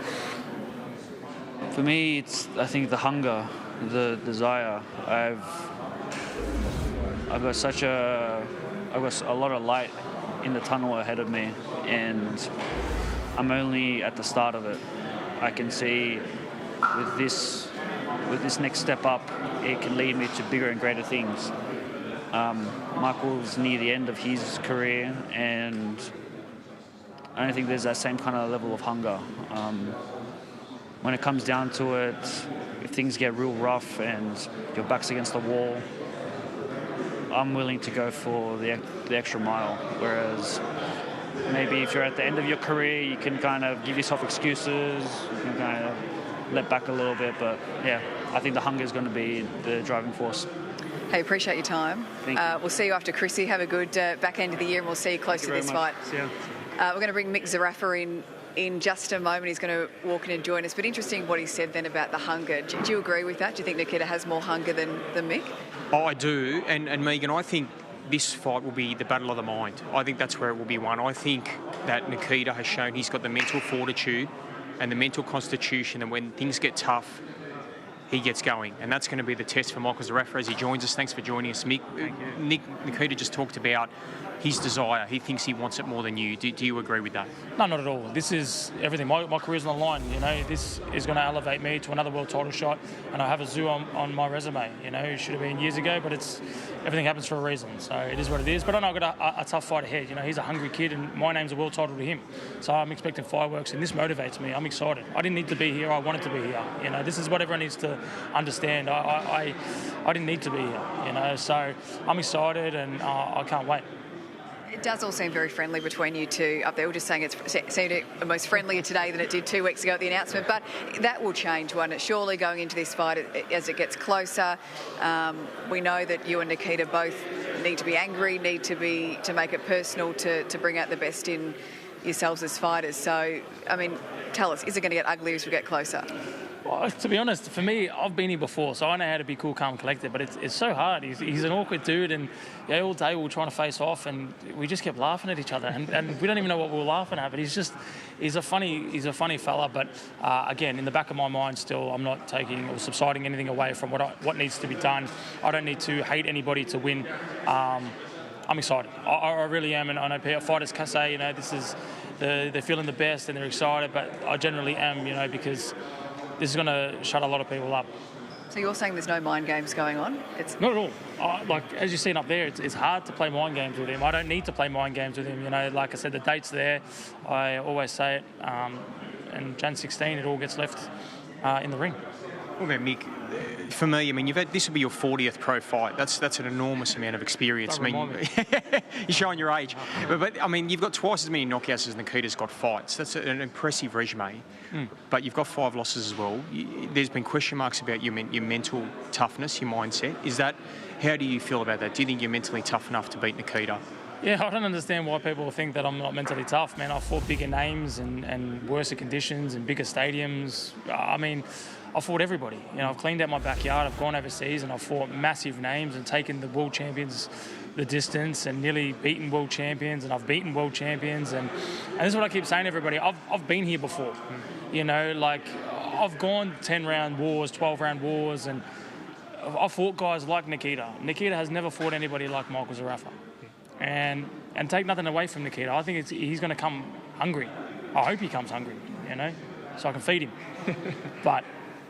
For me, it's, I think, the hunger, the desire. I've got a lot of light in the tunnel ahead of me, and I'm only at the start of it. I can see with this next step up, it can lead me to bigger and greater things. Michael's near the end of his career, and I don't think there's that same kind of level of hunger. When it comes down to it, if things get real rough and your back's against the wall, I'm willing to go for the extra mile. Whereas maybe if you're at the end of your career, you can kind of give yourself excuses, you can kind of let back a little bit. But yeah, I think the hunger is going to be the driving force. Hey, appreciate your time. Thank you. We'll see you after Chrissy. Have a good back end of the year, and we'll see you close to this fight. See ya. We're going to bring Mick Zerafa in just a moment. He's going to walk in and join us. But interesting what he said then about the hunger. Do you agree with that? Do you think Nikita has more hunger than Mick? Oh, I do. And Megan, I think this fight will be the battle of the mind. I think that's where it will be won. I think that Nikita has shown he's got the mental fortitude and the mental constitution, and when things get tough, he gets going. And that's going to be the test for Michael Zerafa as he joins us. Thanks for joining us, Mick. Nikita just talked about his desire. He thinks he wants it more than you. Do you agree with that? No, not at all. This is everything. My career's on the line. You know, this is going to elevate me to another world title shot, and I have a Tszyu on my resume. You know, it should have been years ago, but everything happens for a reason. So it is what it is. But I know I've got a tough fight ahead. You know, he's a hungry kid, and my name's a world title to him. So I'm expecting fireworks, and this motivates me. I'm excited. I didn't need to be here. I wanted to be here. You know, this is what everyone needs to understand. I didn't need to be here. You know, so I'm excited, and I can't wait. It does all seem very friendly between you two up there. We're just saying it seemed almost friendlier today than it did 2 weeks ago at the announcement, but that will change, won't it? Surely going into this fight as it gets closer. We know that you and Nikita both need to be angry, need to make it personal to bring out the best in yourselves as fighters. So, I mean, tell us, is it going to get uglier as we get closer? Well, to be honest, for me, I've been here before, so I know how to be cool, calm, collected, but it's so hard. He's an awkward dude, and all day we were trying to face off, and we just kept laughing at each other, and we don't even know what we were laughing at, but he's a funny fella, but again, in the back of my mind still, I'm not taking or subsiding anything away from what needs to be done. I don't need to hate anybody to win. I'm excited. I really am, and I know fighters can say, you know, they're feeling the best and they're excited, but I generally am, you know, because this is going to shut a lot of people up. So you're saying there's no mind games going on? Not at all. Like, as you've seen up there, it's hard to play mind games with him. I don't need to play mind games with him. You know, like I said, the date's there. I always say it. And Jan 16, it all gets left in the ring. What about Mick? For me, I mean, this will be your 40th pro fight. That's an enormous amount of experience. You're showing your age. But I mean, you've got twice as many knockouts as Nikita's got fights. That's an impressive resume. But you've got 5 losses as well. There's been question marks about your mental toughness, your mindset. How do you feel about that? Do you think you're mentally tough enough to beat Nikita? Yeah, I don't understand why people think that I'm not mentally tough, man. I've fought bigger names and worse conditions and bigger stadiums. I mean, I've fought everybody. You know, I've cleaned out my backyard. I've gone overseas and I've fought massive names and taken the world champions the distance and nearly beaten world champions, and I've beaten world champions. And this is what I keep saying to everybody. I've been here before. You know, like, I've gone 10-round wars, 12-round wars, and I've fought guys like Nikita. Nikita has never fought anybody like Michael Zerafa. And take nothing away from Nikita. I think he's going to come hungry. I hope he comes hungry, you know, so I can feed him. But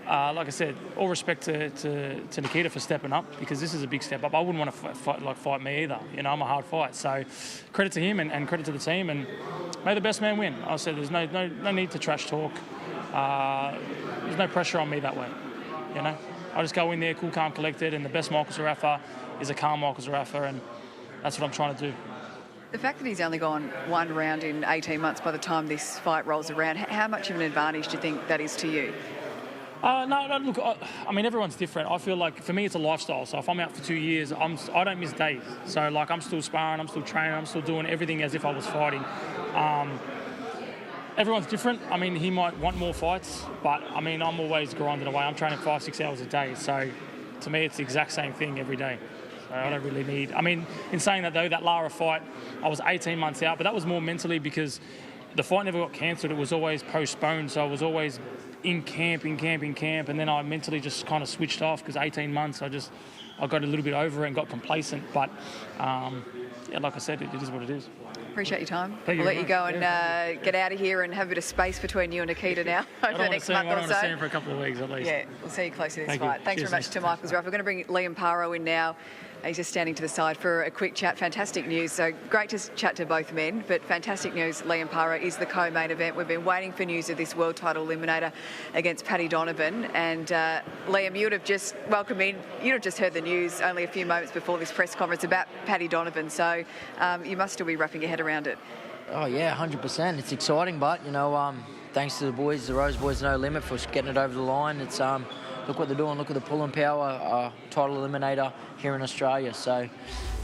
like I said, all respect to Nikita for stepping up, because this is a big step up. I wouldn't want to fight me either. You know, I'm a hard fight. So credit to him and credit to the team, and may the best man win. I said there's no need to trash talk. There's no pressure on me that way. You know, I just go in there, cool, calm, collected, and the best Michael Zerafa is a calm Michael Zerafa, and that's what I'm trying to do. The fact that he's only gone one round in 18 months by the time this fight rolls around, how much of an advantage do you think that is to you? No, look, I mean, everyone's different. I feel like, for me, it's a lifestyle. So if I'm out for 2 years, I don't miss days. So, like, I'm still sparring, I'm still training, I'm still doing everything as if I was fighting. Everyone's different. I mean, he might want more fights, but, I mean, I'm always grinding away. I'm training 5-6 hours a day. So, to me, it's the exact same thing every day. So I don't really need... I mean, in saying that, though, that Lara fight, I was 18 months out, but that was more mentally because the fight never got cancelled. It was always postponed, so I was always in camp, and then I mentally just kind of switched off because 18 months, I got a little bit over it and got complacent. But, yeah, like I said, it is what it is. Appreciate your time. Thank you. We'll let you go and get out of here and have a bit of space between you and Nikita now over the next month or so. I don't want to see him for a couple of weeks at least. Yeah, we'll see you close to this Thank fight. you. Thanks Cheers, very much to Michael Zerafa. We're going to bring Liam Paro in now. He's just standing to the side for a quick chat. Fantastic news. So great to chat to both men, but fantastic news. Liam Paro is the co-main event. We've been waiting for news of this world title eliminator against Paddy Donovan. And Liam, you would have just welcomed in. You'd have just heard the news only a few moments before this press conference about Paddy Donovan. So you must still be wrapping your head around it. Oh, yeah, 100%. It's exciting, but, you know, thanks to the boys, the Rose Boys No Limit, for getting it over the line. It's look what they're doing. Look at the pulling power, title eliminator here in Australia. So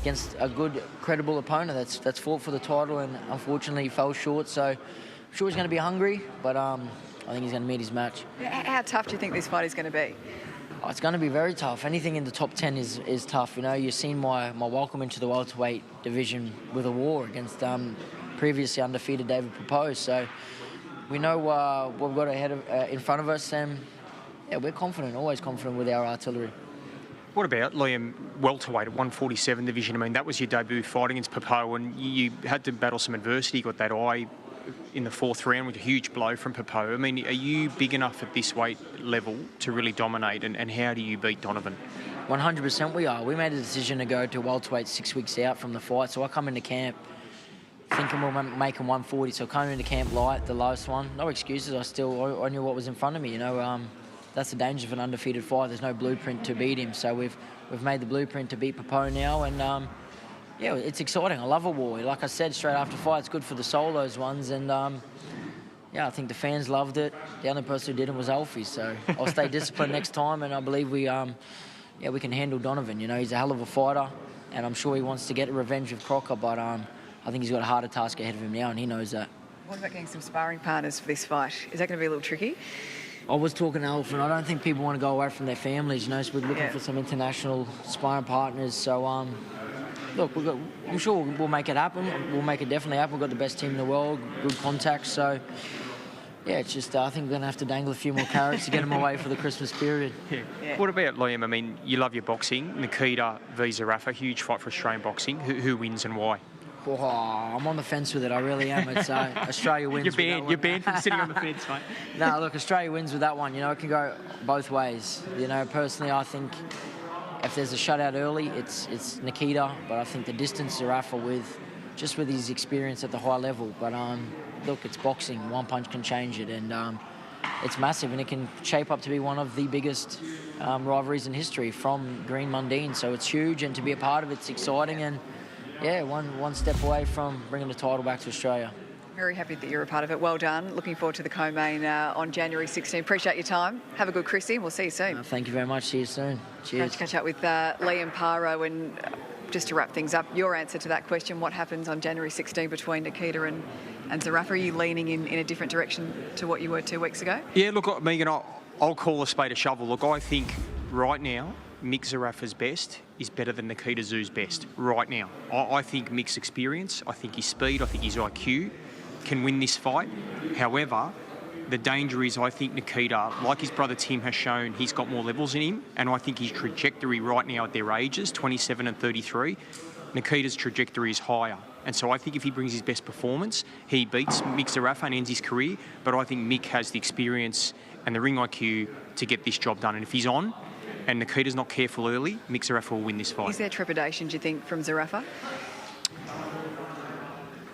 against a good, credible opponent that's fought for the title and unfortunately fell short. So I'm sure he's going to be hungry, but I think he's going to meet his match. How tough do you think this fight is going to be? Oh, it's going to be very tough. Anything in the top 10 is tough. You know, you've seen my welcome into the welterweight division with a war against previously undefeated David Propose. So we know what we've got in front of us, and yeah, we're confident, always confident with our artillery. What about, Liam, welterweight at 147 division? I mean, that was your debut fight against Popo, and you had to battle some adversity. You got that eye in the fourth round with a huge blow from Popo. I mean, are you big enough at this weight level to really dominate, and how do you beat Donovan? 100% we are. We made a decision to go to welterweight 6 weeks out from the fight, so I come into camp thinking we'll make him 140, so coming into camp light, the lowest one. No excuses, I knew what was in front of me, you know. That's the danger of an undefeated fight. There's no blueprint to beat him, so we've made the blueprint to beat Popo now, and yeah, it's exciting. I love a war. Like I said, straight after fight, it's good for the soul, those ones, and yeah, I think the fans loved it. The only person who didn't was Alfie, so I'll stay disciplined next time, and I believe we can handle Donovan. You know, he's a hell of a fighter, and I'm sure he wants to get revenge of Crocker, but I think he's got a harder task ahead of him now, and he knows that. What about getting some sparring partners for this fight? Is that going to be a little tricky? I was talking to Alf, and I don't think people want to go away from their families, you know, so we're looking for some international sparring partners. So, look, I'm sure we'll make it happen. We'll make it definitely happen. We've got the best team in the world, good contacts. So, yeah, it's just I think we're going to have to dangle a few more carrots to get them away for the Christmas period. Yeah. What about, Liam? I mean, you love your boxing. Nikita v Zerafa, huge fight for Australian boxing. Who wins and why? Oh, I'm on the fence with it. I really am. It's Australia wins. You're banned from sitting on the fence, mate. No, look, Australia wins with that one. You know, it can go both ways. You know, personally, I think if there's a shutout early, it's Nikita. But I think the distance Zerafa with his experience at the high level. But look, it's boxing. One punch can change it, and it's massive, and it can shape up to be one of the biggest rivalries in history from Green Mundine. So it's huge, and to be a part of it's exciting, and yeah, one step away from bringing the title back to Australia. Very happy that you're a part of it. Well done. Looking forward to the co-main on January 16. Appreciate your time. Have a good Chrissy, and we'll see you soon. Thank you very much. See you soon. Cheers. Great to catch up with Liam Paro. And just to wrap things up, your answer to that question, what happens on January 16 between Nikita and Zerafa? Are you leaning in a different direction to what you were 2 weeks ago? Yeah, look, Megan, I'll call a spade a shovel. Look, I think right now, Mick Zerafa's best is better than Nikita Tszyu's best right now. I think Mick's experience, I think his speed, I think his IQ can win this fight. However, the danger is I think Nikita, like his brother Tim has shown, he's got more levels in him, and I think his trajectory right now at their ages, 27 and 33, Nikita's trajectory is higher. And so I think if he brings his best performance, he beats Mick Zerafa and ends his career. But I think Mick has the experience and the ring IQ to get this job done. And if he's on and Nikita's not careful early, Mick Zerafa will win this fight. Is there trepidation, do you think, from Zerafa?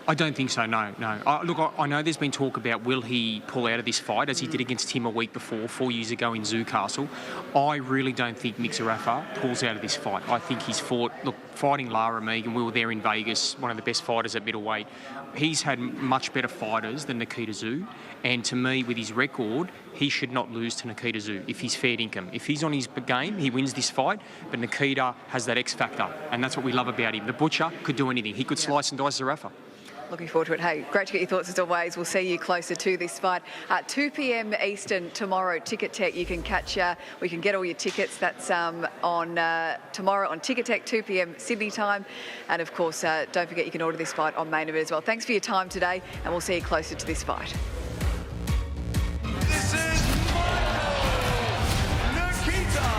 I don't think so, no. Look, I know there's been talk about will he pull out of this fight, as he did against Tim a week before, 4 years ago in Newcastle. I really don't think Mick Zerafa pulls out of this fight. I think he's fighting Lara Megan, we were there in Vegas, one of the best fighters at middleweight. He's had much better fighters than Nikita Tszyu, and to me, with his record, he should not lose to Nikita Tszyu if he's fair income. If he's on his game, he wins this fight, but Nikita has that X factor, and that's what we love about him. The Butcher could do anything. He could slice and dice Zerafa. Looking forward to it. Hey, great to get your thoughts as always. We'll see you closer to this fight. 2 p.m. Eastern tomorrow, Ticket Tech. You can catch, we can get all your tickets. That's on tomorrow on Ticket Tech, 2 p.m. Sydney time. And of course, don't forget you can order this fight on Main Event as well. Thanks for your time today, and we'll see you closer to this fight. This is Nikita.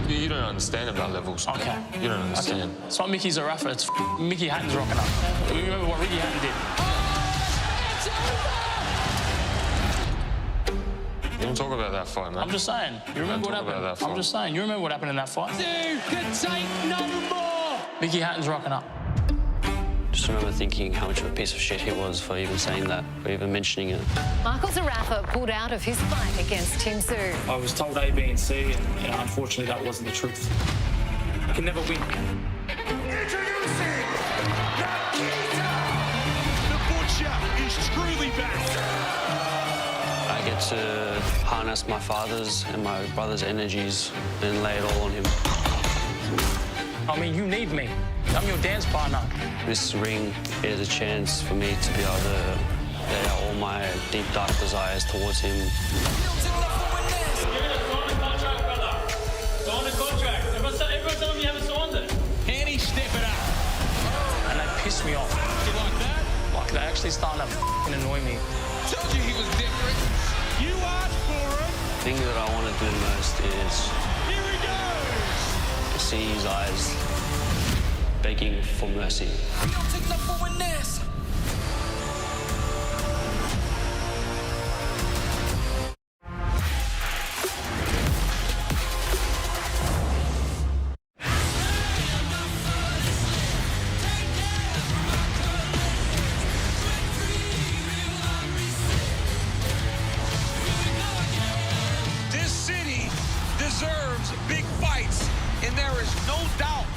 You don't understand about levels. Okay. You don't understand. Okay. It's not Mickey Zerafa, it's Mickey Hatton's rocking up. You remember what Ricky Hatton did? You don't talk about that fight, man. I'm just saying. You remember what happened? I'm just saying. You remember what happened in that fight? You can take no more. Mickey Hatton's rocking up. Just remember thinking how much of a piece of shit he was for even saying that, for even mentioning it. Michael Zerafa pulled out of his fight against Tim Tszyu. I was told A, B and C, and unfortunately that wasn't the truth. I can never win. Introducing Nikita. The Butcher is truly back. I get to harness my father's and my brother's energies and lay it all on him. I mean, you need me. I'm your dance partner. This ring is a chance for me to be able to let out all my deep, dark desires towards him. Sign the contract, brother. Sign the contract. Everyone's telling me you haven't signed it. And he step it up. And they piss me off. You like that? Like, they actually starting to annoy me. Told you he was different. You asked for it. The thing that I want to do most is Here he goes. see his eyes begging for mercy. We don't take no for in this. This city deserves big fights, and there is no doubt